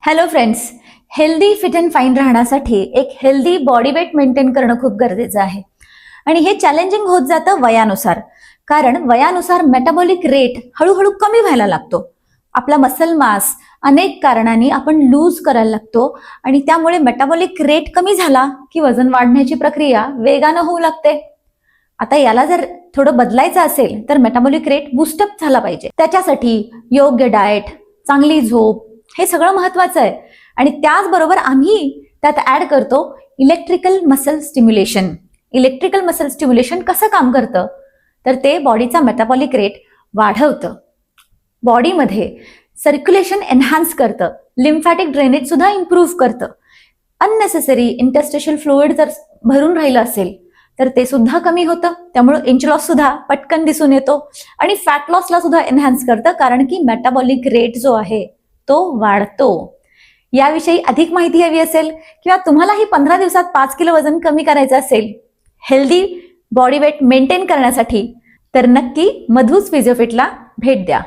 Hello friends, healthy fit and fine राहण्यासाठी एक healthy body weight maintain करणं खूप गरजेचं आहे. आणि हे चॅलेंजिंग होत जातं वयानुसार, कारण वयानुसार मेटाबॉलिक रेट हळूहळू कमी व्हायला लागतो. आपला मसल मास अनेक कारणांनी आपण लूज करायला लागतो आणि त्यामुळे मेटाबॉलिक रेट कमी झाला की वजन वाढण्याची प्रक्रिया वेगानं होऊ लागते. आता याला जर थोडं बदलायचं असेल तर मेटाबॉलिक रेट बूस्टअप झाला पाहिजे. त्याच्यासाठी योग्य डाएट, चांगली झोप हे सगळं महत्वाचं आहे. आणि त्याचबरोबर आम्ही त्यात ऍड करतो electrical muscle stimulation. Electrical muscle stimulation कसं काम करतं तर ते बॉडीचा मेटाबॉलिक रेट वाढवतं, बॉडीमध्ये सर्क्युलेशन एनहान्स करतं, लिम्फॅटिक ड्रेनेज सुद्धा इम्प्रूव्ह करतं. अननेसेसरी इंटरस्टिशियल फ्लुइड जर भरून राहिलं असेल तर ते सुद्धा कमी होतं. त्यामुळे इंच लॉस सुद्धा पटकन दिसून येतो आणि फॅट लॉसला सुद्धा एनहान्स करतं, कारण की मेटाबॉलिक रेट जो आहे तो वाढतो. याविषयी अधिक माहिती हवी असेल किंवा तुम्हालाही 15 दिवसात 5 किलो वजन कमी करायचं असेल हेल्दी बॉडी वेट मेंटेन करण्यासाठी, तर नक्की मधूस फिजिओफिटला भेट द्या.